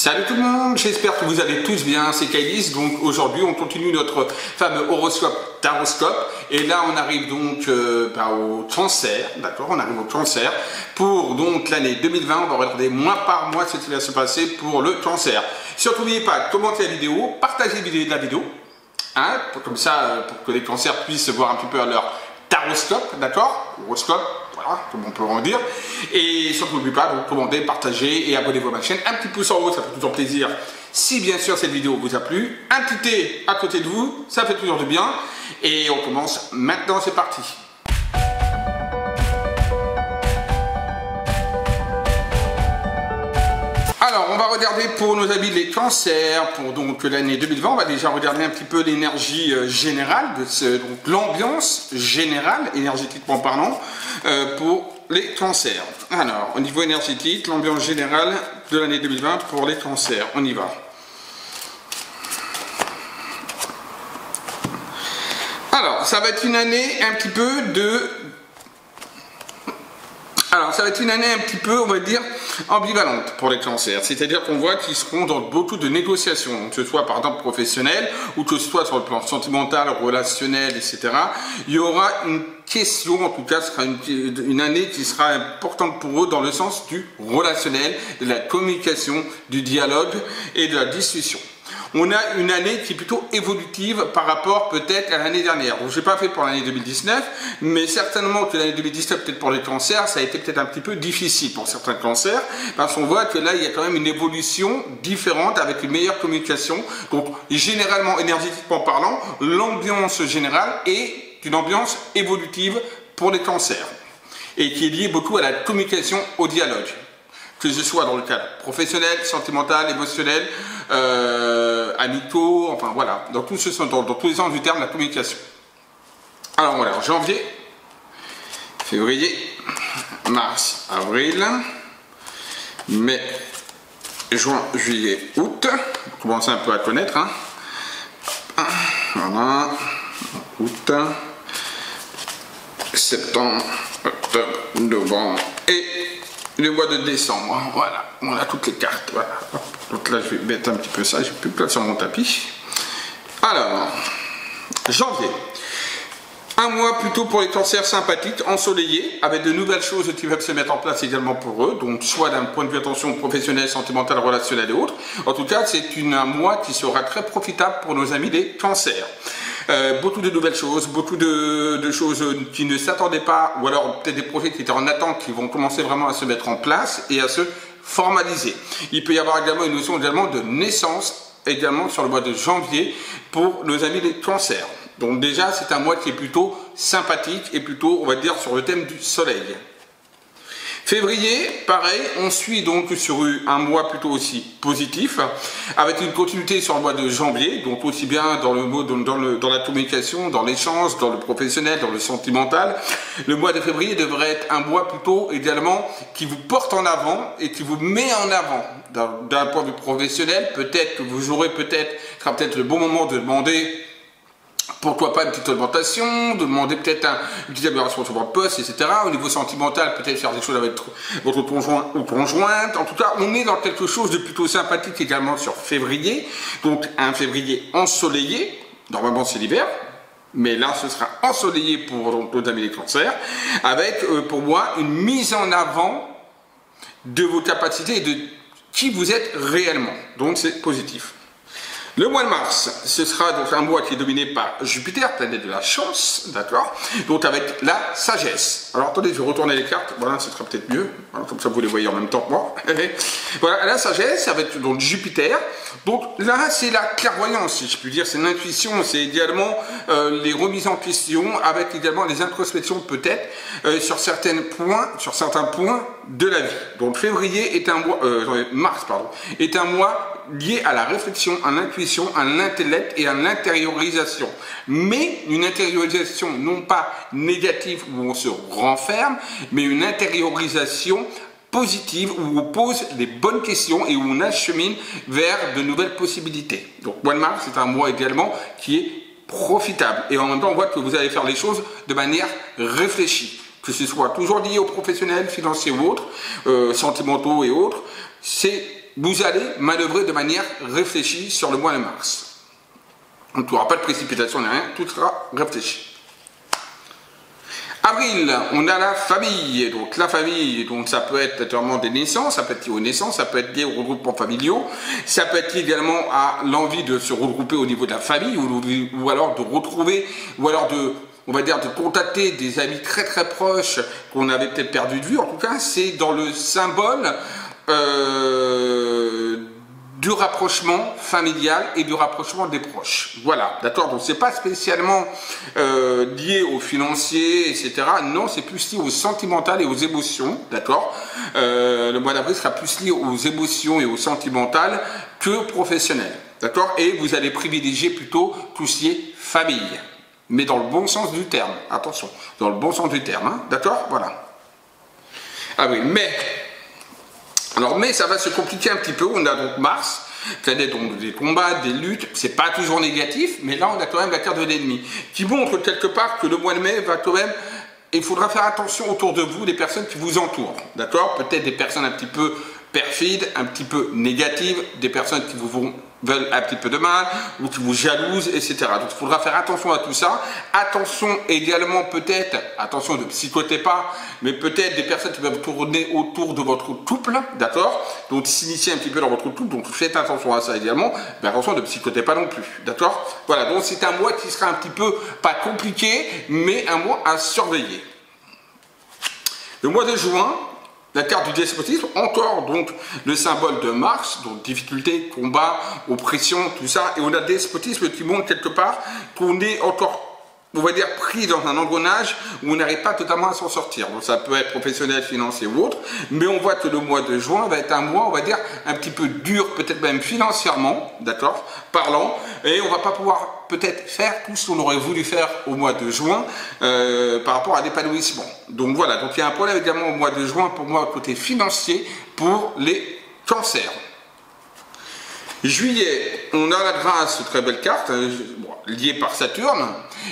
Salut tout le monde, j'espère que vous allez tous bien, c'est Kailis. Donc aujourd'hui on continue notre fameux horoscope taroscope et là on arrive donc au cancer, d'accord, on arrive au cancer pour donc l'année 2020. On va regarder mois par mois ce qui va se passer pour le cancer. Surtout n'oubliez pas de commenter la vidéo, partager la vidéo, hein, comme ça pour que les cancers puissent voir un petit peu leur taroscope, d'accord, horoscope. Voilà, comme on peut en dire. Et surtout, n'oubliez pas de commenter, partager et abonnez-vous à ma chaîne. Un petit pouce en haut, ça fait toujours plaisir. Si bien sûr cette vidéo vous a plu, un petit thé à côté de vous, ça fait toujours du bien. Et on commence maintenant, c'est parti. Alors, on va regarder pour nos amis les cancers, pour donc l'année 2020, on va déjà regarder un petit peu l'énergie générale, donc l'ambiance générale, énergétiquement parlant, pour les cancers. Alors, au niveau énergétique, l'ambiance générale de l'année 2020 pour les cancers, on y va. Alors, ça va être une année un petit peu de... Alors, ça va être une année un petit peu, on va dire, ambivalente pour les cancers. C'est-à-dire qu'on voit qu'ils seront dans beaucoup de négociations, que ce soit par exemple professionnel, ou que ce soit sur le plan sentimental, relationnel, etc. Il y aura une question, en tout cas, ce sera une année qui sera importante pour eux dans le sens du relationnel, de la communication, du dialogue et de la discussion. On a une année qui est plutôt évolutive par rapport peut-être à l'année dernière. Donc je n'ai pas fait pour l'année 2019, mais certainement que l'année 2019, peut-être pour les cancers, ça a été peut-être un petit peu difficile pour certains cancers, parce qu'on voit que là, il y a quand même une évolution différente avec une meilleure communication. Donc généralement, énergétiquement parlant, l'ambiance générale est une ambiance évolutive pour les cancers, et qui est liée beaucoup à la communication, au dialogue. Que ce soit dans le cadre professionnel, sentimental, émotionnel, amicaux, enfin voilà, dans tous les sens du terme, la communication. Alors voilà, janvier, février, mars, avril, mai, juin, juillet, août. On commence un peu à connaître, hein. Voilà, août, septembre, octobre, novembre et le mois de décembre. Voilà, on a toutes les cartes. Voilà. Donc là, je vais mettre un petit peu ça, j'ai plus de place sur mon tapis. Alors, janvier. Un mois plutôt pour les cancers sympathiques, ensoleillés, avec de nouvelles choses qui peuvent se mettre en place également pour eux, donc soit d'un point de vue attention professionnelle, sentimentale, relationnelle et autres. En tout cas, c'est un mois qui sera très profitable pour nos amis des cancers. Beaucoup de nouvelles choses, beaucoup de choses qui ne s'attendaient pas, ou alors peut-être des projets qui étaient en attente, qui vont commencer vraiment à se mettre en place et à se formaliser. Il peut y avoir également une notion également de naissance, également sur le mois de janvier, pour nos amis des cancers. Donc déjà, c'est un mois qui est plutôt sympathique et plutôt, on va dire, sur le thème du soleil. Février, pareil, on suit donc sur un mois plutôt aussi positif, avec une continuité sur le mois de janvier, donc aussi bien dans la communication, dans l'échange, dans le professionnel, dans le sentimental. Le mois de février devrait être un mois plutôt également qui vous porte en avant et qui vous met en avant. D'un point de vue professionnel, peut-être que vous aurez sera peut-être le bon moment de demander pourquoi pas une petite augmentation, de demander peut-être une petite amélioration sur votre poste, etc. Au niveau sentimental, peut-être faire des choses avec votre conjoint ou conjointe. En tout cas, on est dans quelque chose de plutôt sympathique également sur février. Donc un février ensoleillé, normalement c'est l'hiver, mais là ce sera ensoleillé pour nos amis les cancers, avec pour moi une mise en avant de vos capacités et de qui vous êtes réellement. Donc c'est positif. Le mois de mars, ce sera donc un mois qui est dominé par Jupiter, planète de la chance, d'accord? Donc avec la sagesse. Alors attendez, je vais retourner les cartes, voilà, ce sera peut-être mieux, voilà, comme ça vous les voyez en même temps que moi. Voilà, la sagesse avec donc Jupiter. Donc là, c'est la clairvoyance, si je puis dire, c'est l'intuition, c'est également les remises en question, avec également les introspections peut-être sur certains points de la vie. Donc février est un mois, mars pardon, est un mois lié à la réflexion, à l'intuition, à l'intellect et à l'intériorisation. Mais une intériorisation non pas négative où on se renferme, mais une intériorisation positive où on pose les bonnes questions et où on achemine vers de nouvelles possibilités. Donc mois de mars, c'est un mois également qui est profitable. Et en même temps, on voit que vous allez faire les choses de manière réfléchie. Que ce soit toujours lié aux professionnels, financiers ou autres, sentimentaux et autres, c'est vous allez manœuvrer de manière réfléchie sur le mois de mars. Donc, il n'y aura pas de précipitation ni rien, tout sera réfléchi. Avril, on a la famille. Donc la famille, donc ça peut être naturellement des naissances, ça peut être lié aux naissances, ça peut être lié aux regroupements familiaux, ça peut être lié également à l'envie de se regrouper au niveau de la famille, ou alors de retrouver, ou alors de, on va dire, de contacter des amis très très proches qu'on avait peut-être perdu de vue. En tout cas, c'est dans le symbole du rapprochement familial et du rapprochement des proches. Voilà, d'accord. Donc c'est pas spécialement lié aux financiers, etc. Non, c'est plus lié aux sentimentales et aux émotions, d'accord. Le mois d'avril sera plus lié aux émotions et aux sentimentales que professionnel, d'accord. Et vous allez privilégier plutôt tout ce qui est famille, mais dans le bon sens du terme. Attention, dans le bon sens du terme, hein, d'accord. Voilà. Ah oui, mais alors, mais ça va se compliquer un petit peu. On a donc Mars, planète donc des combats, des luttes. C'est pas toujours négatif, mais là on a quand même la carte de l'ennemi qui montre quelque part que le mois de mai va quand même. Il faudra faire attention autour de vous, des personnes qui vous entourent, d'accord. Peut-être des personnes un petit peu perfides, un petit peu négatives, des personnes qui vous veulent un petit peu de mal, ou qui vous jalousent, etc. Donc il faudra faire attention à tout ça. Attention également peut-être, attention ne psychotez pas, mais peut-être des personnes qui peuvent tourner autour de votre couple, d'accord. Donc s'initier un petit peu dans votre couple, donc faites attention à ça également, mais attention ne psychotez pas non plus, d'accord. Voilà, donc c'est un mois qui sera un petit peu, pas compliqué, mais un mois à surveiller. Le mois de juin, la carte du despotisme, encore donc le symbole de Mars, donc difficulté, combat, oppression, tout ça, et on a le despotisme qui montre quelque part qu'on est encore, on va dire, pris dans un engrenage où on n'arrive pas totalement à s'en sortir. Donc ça peut être professionnel, financier ou autre, mais on voit que le mois de juin va être un mois, on va dire, un petit peu dur, peut-être même financièrement, d'accord, parlant, et on va pas pouvoir peut-être faire tout ce qu'on aurait voulu faire au mois de juin par rapport à l'épanouissement. Donc voilà, donc il y a un problème également au mois de juin pour moi côté financier pour les cancers. Juillet, on a la grâce, très belle carte, liée par Saturne,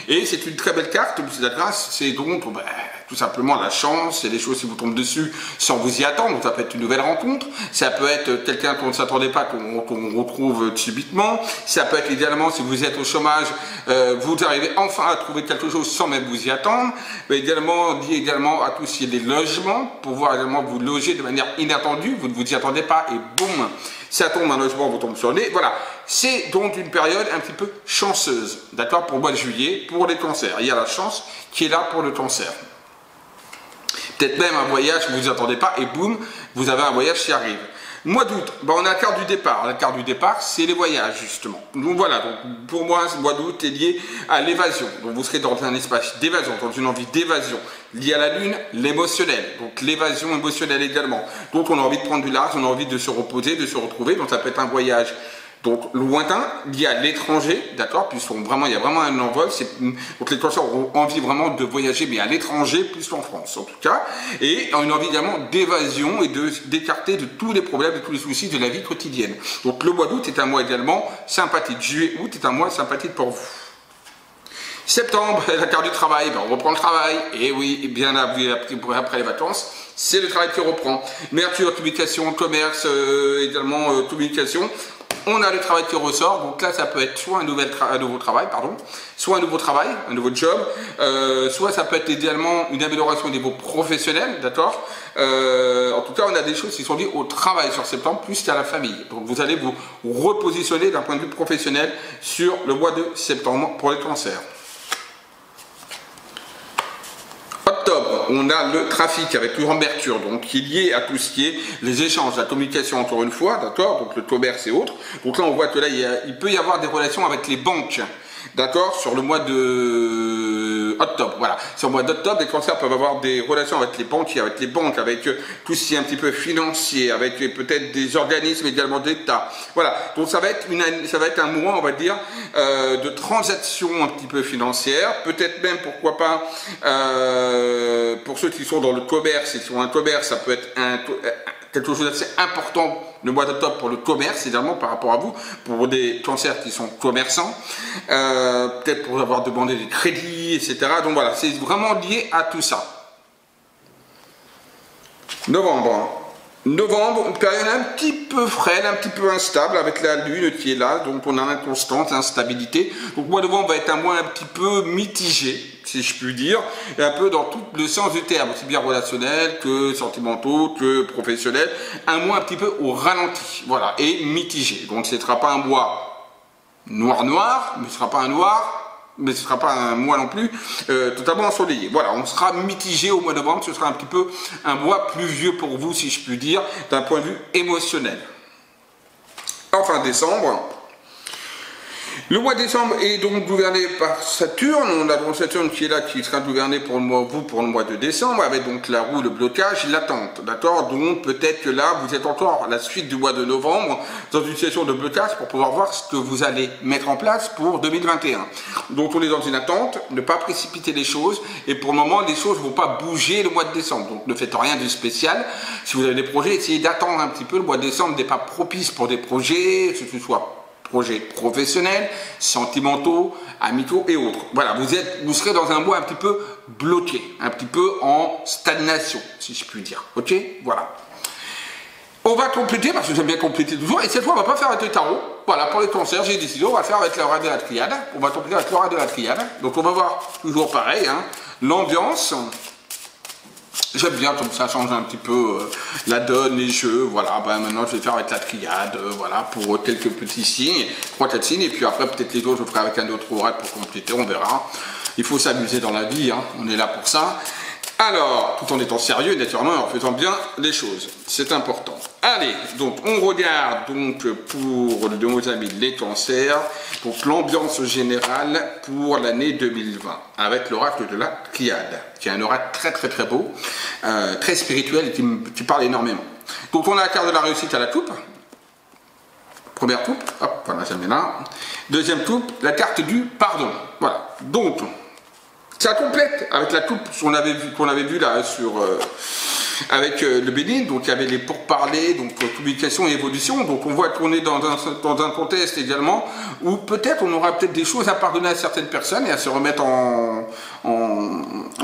et c'est une très belle carte. La grâce, c'est donc tout simplement la chance, c'est des choses qui vous tombent dessus sans vous y attendre. Donc ça peut être une nouvelle rencontre, ça peut être quelqu'un qu'on ne s'attendait pas, qu'on retrouve subitement, ça peut être idéalement, si vous êtes au chômage, vous arrivez enfin à trouver quelque chose sans même vous y attendre, mais également lié également à tout ce qui est des logements, pouvoir également vous loger de manière inattendue, vous ne vous y attendez pas et boum, ça tombe, un logement vous tombe sur le nez. Voilà, c'est donc une période un petit peu chanceuse, d'accord, pour le mois de juillet, pour les cancers. Il y a la chance qui est là pour le cancer. Peut-être même un voyage que vous ne vous attendez pas et boum, vous avez un voyage qui arrive. Mois d'août, on a la carte du départ. La carte du départ, c'est les voyages, justement. Donc voilà, donc pour moi, ce mois d'août est lié à l'évasion. Donc vous serez dans un espace d'évasion, dans une envie d'évasion. Lié à la lune, l'émotionnel. Donc l'évasion émotionnelle également. Donc on a envie de prendre du large, on a envie de se reposer, de se retrouver. Donc ça peut être un voyage donc lointain, lié à l'étranger, d'accord, puisqu'il y a vraiment un envol. Donc les cancers ont envie vraiment de voyager, mais à l'étranger, plus qu'en France en tout cas, et une envie également d'évasion et d'écarter de tous les problèmes, de tous les soucis de la vie quotidienne. Donc le mois d'août est un mois également sympathique. Juillet-août est un mois sympathique pour vous. Septembre, la carte du travail, on reprend le travail, et oui, et bien après les vacances, c'est le travail qui reprend. Mercure, communication, commerce, également communication. On a le travail qui ressort, donc là ça peut être soit un nouveau travail, soit un nouveau travail, un nouveau job, soit ça peut être idéalement une amélioration au niveau professionnel, d'accord. En tout cas, on a des choses qui sont liées au travail sur septembre, plus qu'à la famille. Donc vous allez vous repositionner d'un point de vue professionnel sur le mois de septembre pour les cancers. Octobre, on a le trafic avec le Mercure, donc qui est lié à tout ce qui est les échanges, la communication encore une fois, d'accord, donc le commerce et autres. Donc là on voit que là il peut y avoir des relations avec les banques, d'accord, sur le mois de octobre, voilà. Sur le mois d'octobre, les cancers peuvent avoir des relations avec les banquiers, avec les banques, avec tout ce qui est un petit peu financier, avec peut-être des organismes également d'État. Voilà, donc ça va être un mois, on va dire, de transactions un petit peu financières, peut-être même, pourquoi pas, pour ceux qui sont dans le commerce, et qui ont un commerce, ça peut être quelque chose d'assez important le mois d'octobre pour le commerce, également par rapport à vous, pour des cancers qui sont commerçants, peut-être pour avoir demandé des crédits, etc. Donc voilà, c'est vraiment lié à tout ça. Novembre, une période un petit peu frêle, un petit peu instable avec la lune qui est là, donc on a l'inconstance, l'instabilité. Donc mois de novembre va être un mois un petit peu mitigé, si je puis dire, et un peu dans tout le sens du terme, aussi bien relationnel que sentimentaux, que professionnel, un mois un petit peu au ralenti, voilà, et mitigé. Donc ce ne sera pas un mois noir, mais ce ne sera pas un noir, mais ce ne sera pas un mois non plus totalement ensoleillé. Voilà, on sera mitigé au mois de novembre, ce sera un petit peu un mois pluvieux pour vous, si je puis dire, d'un point de vue émotionnel. Enfin, décembre. Le mois de décembre est donc gouverné par Saturne. On a donc Saturne qui est là, qui sera gouverné pour le mois de décembre, avec donc la roue, le blocage, l'attente. D'accord? Donc peut-être que là, vous êtes encore à la suite du mois de novembre dans une situation de blocage pour pouvoir voir ce que vous allez mettre en place pour 2021. Donc on est dans une attente, ne pas précipiter les choses, et pour le moment, les choses ne vont pas bouger le mois de décembre. Donc ne faites rien de spécial. Si vous avez des projets, essayez d'attendre un petit peu. Le mois de décembre n'est pas propice pour des projets, que ce soit projets professionnels, sentimentaux, amicaux et autres. Voilà, vous serez dans un mois un petit peu bloqué, un petit peu en stagnation, si je puis dire. Ok? Voilà. On va compléter, parce que j'aime bien compléter toujours, et cette fois on va pas faire avec le tarot. Voilà, pour les cancers, j'ai décidé, on va faire avec l'aura de la triade. On va compléter avec l'aura de la triade. Donc on va voir toujours pareil, hein, l'ambiance. J'aime bien comme ça change un petit peu la donne, les jeux, voilà, ben maintenant je vais faire avec la triade, voilà, pour quelques petits signes, 3-4 signes, et puis après peut-être les autres je ferai avec un autre oracle pour compléter, on verra. Il faut s'amuser dans la vie, hein, on est là pour ça. Alors, tout en étant sérieux, naturellement, en faisant bien les choses, c'est important. Allez, donc on regarde donc pour nos amis les cancers, donc l'ambiance générale pour l'année 2020, avec l'oracle de la triade, qui est un oracle très très très beau, très spirituel et qui parle énormément. Donc on a la carte de la réussite à la coupe, première coupe, hop, voilà, j'aime bien là. Deuxième coupe, la carte du pardon, voilà. Donc, ça complète avec la coupe qu'on avait vu là sur avec le Bénin, donc il y avait les pourparlers, donc communication et évolution, donc on voit qu'on est dans un contexte également où peut-être on aura peut-être des choses à pardonner à certaines personnes et à se remettre en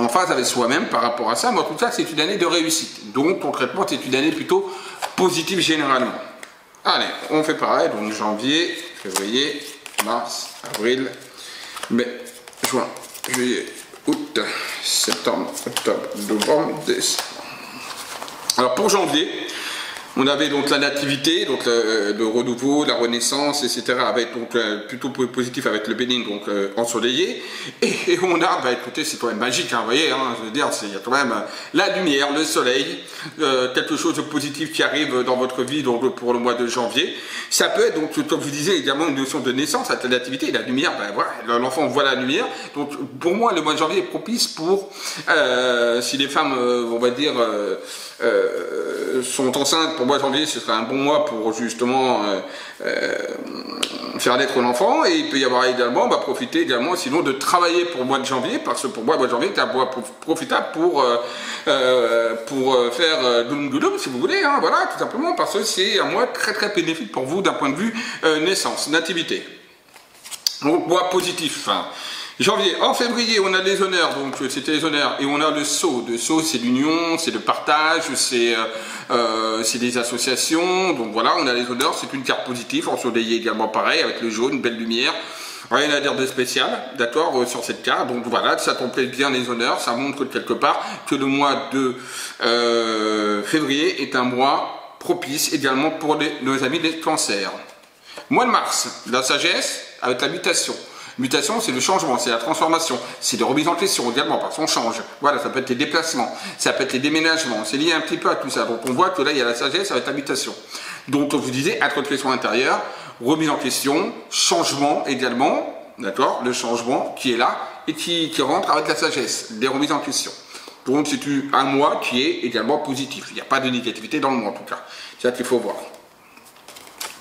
phase avec soi-même par rapport à ça, mais en tout cas c'est une année de réussite, donc concrètement c'est une année plutôt positive généralement. Allez, on fait pareil, donc janvier, février, mars, avril, mai, juin, juillet, août, septembre, octobre, novembre, décembre. Alors pour janvier, on avait donc la nativité, donc le renouveau, la renaissance, etc. avec donc plutôt positif avec le Bénin, donc ensoleillé. Et on a, bah écoutez, c'est quand même magique, hein, vous voyez, hein, je veux dire, il y a quand même la lumière, le soleil, quelque chose de positif qui arrive dans votre vie donc pour le mois de janvier. Ça peut être donc, comme je vous disais, également une notion de naissance, la nativité, la lumière, ben voilà, l'enfant voit la lumière. Donc pour moi, le mois de janvier est propice pour, si les femmes, on va dire, sont enceintes, pour moi janvier ce sera un bon mois pour justement faire naître l'enfant, et il peut y avoir également, profiter également sinon de travailler pour le mois de janvier, parce que pour moi le mois de janvier est un mois profitable pour faire douloum si vous voulez, hein, voilà, tout simplement parce que c'est un mois très très bénéfique pour vous d'un point de vue naissance, nativité. Donc mois positif. Hein. Janvier, en février, on a les honneurs, donc c'était les honneurs, et on a le sceau. Le sceau, c'est l'union, c'est le partage, c'est des associations, donc voilà, on a les honneurs, c'est une carte positive, ensoleillée également pareil, avec le jaune, belle lumière. Rien à dire de spécial, d'accord, sur cette carte, donc voilà, ça complète bien les honneurs, ça montre quelque part que le mois de février est un mois propice également pour nos amis des cancers. Mois de mars, la sagesse avec la mutation. Mutation, c'est le changement, c'est la transformation, c'est des remises en question également, parce qu'on change. Voilà, ça peut être les déplacements, ça peut être les déménagements, c'est lié un petit peu à tout ça. Donc on voit que là, il y a la sagesse avec la mutation. Donc, comme je vous disais, introspection intérieure, remise en question, changement également, d'accord, le changement qui est là et qui rentre avec la sagesse, des remises en question. Donc c'est un mois qui est également positif. Il n'y a pas de négativité dans le mois en tout cas. C'est ça qu'il faut voir.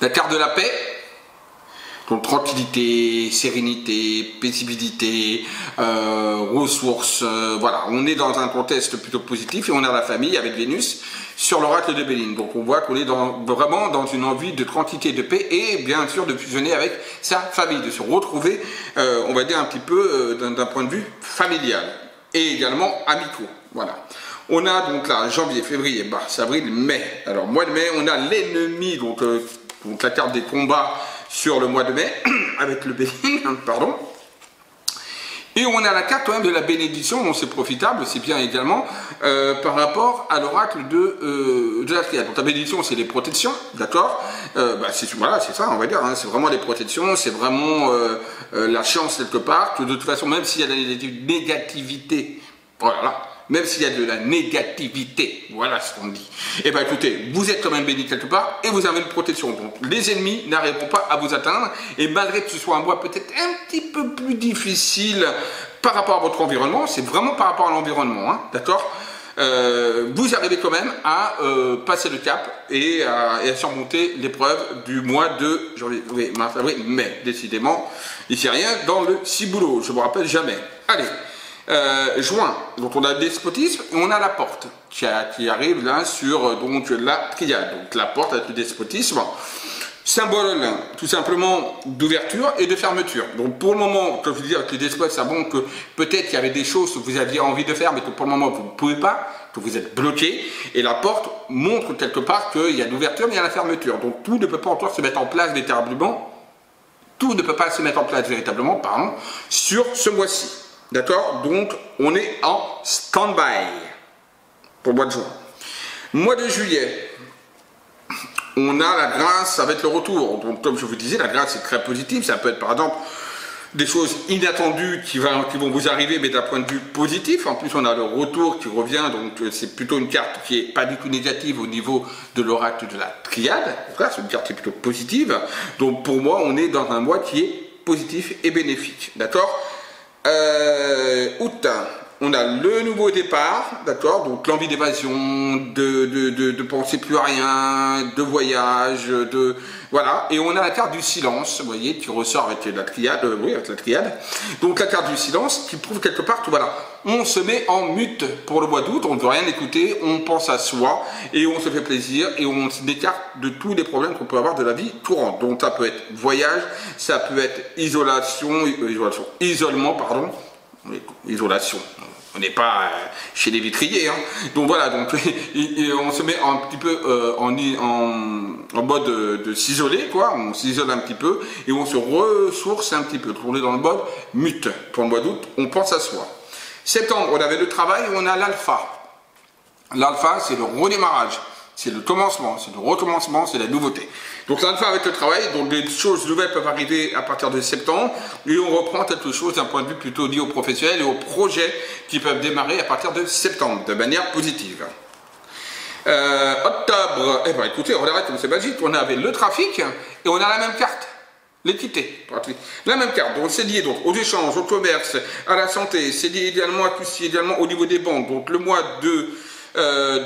La carte de la paix. Donc tranquillité, sérénité, paisibilité, ressources, voilà, on est dans un contexte plutôt positif et on a la famille avec Vénus sur l'oracle de Béline. Donc on voit qu'on est vraiment dans une envie de tranquillité, de paix et bien sûr de fusionner avec sa famille, de se retrouver, on va dire un petit peu d'un point de vue familial et également amicaux. Voilà. On a donc là janvier, février, mars, avril, mai. Alors mois de mai, on a l'ennemi, donc la carte des combats sur le mois de mai, avec le Bénin, pardon. Et on a la carte quand même de la bénédiction, donc c'est profitable, c'est bien également, par rapport à l'oracle de la triade. Donc la bénédiction, c'est les protections, d'accord, voilà, c'est ça, on va dire, hein, c'est vraiment les protections, c'est vraiment la chance quelque part, que de toute façon, même s'il y a de la négativité, voilà, même s'il y a de la négativité, voilà ce qu'on dit, et bien écoutez, vous êtes quand même béni quelque part, et vous avez une protection, donc les ennemis n'arriveront pas à vous atteindre, et malgré que ce soit un mois peut-être un petit peu plus difficile par rapport à votre environnement, c'est vraiment par rapport à l'environnement, hein, d'accord, vous arrivez quand même à passer le cap et à surmonter l'épreuve du mois de janvier, mars, avril, mai, décidément, ici rien dans le ciboulot, je ne me rappelle jamais, allez. Juin, donc on a le despotisme et on a la porte qui arrive là sur donc la triade, donc la porte avec le despotisme, symbole tout simplement d'ouverture et de fermeture. Donc pour le moment, comme je vous dis avec le despotisme, ça montre que peut-être qu'il y avait des choses que vous aviez envie de faire mais que pour le moment vous ne pouvez pas, que vous êtes bloqué, et la porte montre quelque part qu'il y a l'ouverture mais il y a la fermeture, donc tout ne peut pas encore se mettre en place véritablement, pardon, sur ce mois-ci. D'accord? Donc, on est en stand-by pour le mois de juin. Mois de juillet, on a la grâce avec le retour. Donc, comme je vous disais, la grâce est très positive. Ça peut être, par exemple, des choses inattendues qui vont vous arriver, mais d'un point de vue positif. En plus, on a le retour qui revient. Donc, c'est plutôt une carte qui n'est pas du tout négative au niveau de l'oracle de la triade. Voilà, c'est une carte qui est plutôt positive. Donc, pour moi, on est dans un mois qui est positif et bénéfique. D'accord? Août, on a le nouveau départ, d'accord, donc l'envie d'évasion, de penser plus à rien, de voyage, voilà, et on a la carte du silence, vous voyez, qui ressort avec la triade, donc la carte du silence qui prouve quelque part que voilà, on se met en mute pour le mois d'août, on ne veut rien écouter, on pense à soi, et on se fait plaisir, et on s'écarte de tous les problèmes qu'on peut avoir de la vie courante, donc ça peut être voyage, ça peut être isolement, pardon, isolation. On n'est pas chez les vitriers, hein. Donc voilà, donc on se met un petit peu en mode de s'isoler, quoi. On s'isole un petit peu et on se ressource un petit peu. On est dans le mode mute. Pour le mois d'août, on pense à soi. Septembre, on avait le travail, on a l'alpha. L'alpha, c'est le redémarrage. C'est le commencement, c'est le recommencement, c'est la nouveauté. Donc l'alpha avec le travail, donc des choses nouvelles peuvent arriver à partir de septembre et on reprend quelque chose d'un point de vue plutôt lié aux professionnels et aux projets qui peuvent démarrer à partir de septembre de manière positive. Octobre, eh bien écoutez, on regarde comme c'est magique, on avait le trafic et on a la même carte. L'équité, la même carte, donc c'est lié donc aux échanges, au commerce, à la santé, c'est lié également à tout ce qui est également au niveau des banques. Donc le mois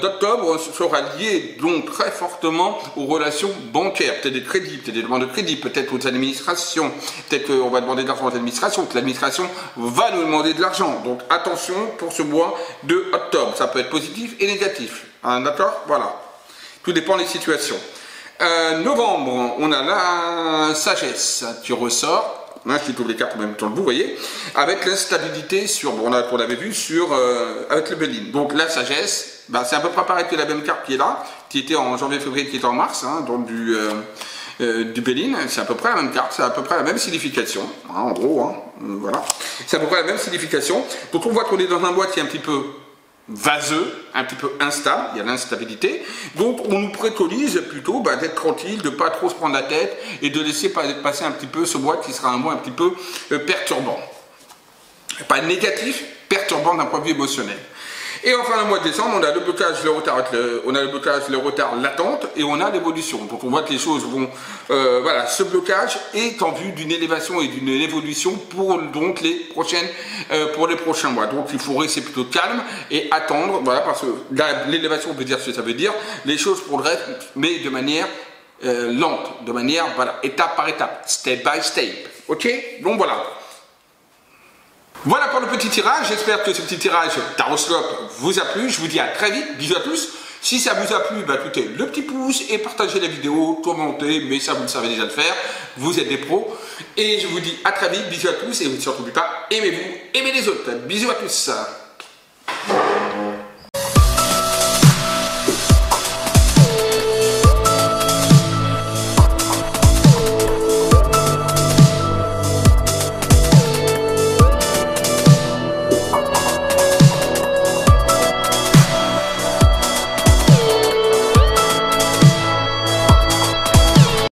d'octobre sera lié donc très fortement aux relations bancaires, peut-être des crédits, peut-être des demandes de crédit, peut-être aux administrations, peut-être qu'on va demander de l'argent aux administrations, que l'administration va nous demander de l'argent. Donc attention pour ce mois de octobre, ça peut être positif et négatif, hein, d'accord? Voilà, tout dépend des situations. Novembre, on a la sagesse qui ressort. Hein, je trouve les cartes en même temps que vous voyez, avec l'instabilité sur, bon, on l'avait vu sur, avec le Bénin. Donc la sagesse, bah, c'est à peu près pareil que la même carte qui est là, qui était en janvier-février, qui était en mars, hein, donc du Bénin, c'est à peu près la même carte, c'est à peu près la même signification, hein, en gros, hein, voilà, c'est à peu près la même signification. Donc on voit qu'on est dans un mois qui est un petit peu vaseux, un petit peu instable, il y a l'instabilité, donc on nous préconise plutôt d'être tranquille, de ne pas trop se prendre la tête et de laisser passer un petit peu ce mois qui sera un mois un petit peu perturbant. Pas négatif, perturbant d'un point de vue émotionnel. Et enfin le mois de décembre, on a le blocage, le retard, l'attente et on a l'évolution. Donc on voit que les choses vont, voilà, ce blocage est en vue d'une élévation et d'une évolution pour donc pour les prochains mois. Donc il faut rester plutôt calme et attendre, voilà, parce que l'élévation veut dire ce que ça veut dire, les choses pour le reste, mais de manière lente, de manière, voilà, étape par étape, step by step. Ok? Donc voilà. Voilà pour le petit tirage, j'espère que ce petit tirage Taroscope vous a plu, je vous dis à très vite, bisous à tous. Si ça vous a plu, écoutez, le petit pouce et partagez la vidéo, commentez, mais ça vous le savez déjà le faire, vous êtes des pros. Et je vous dis à très vite, bisous à tous et surtout n'oubliez pas, aimez-vous, aimez les autres, bisous à tous.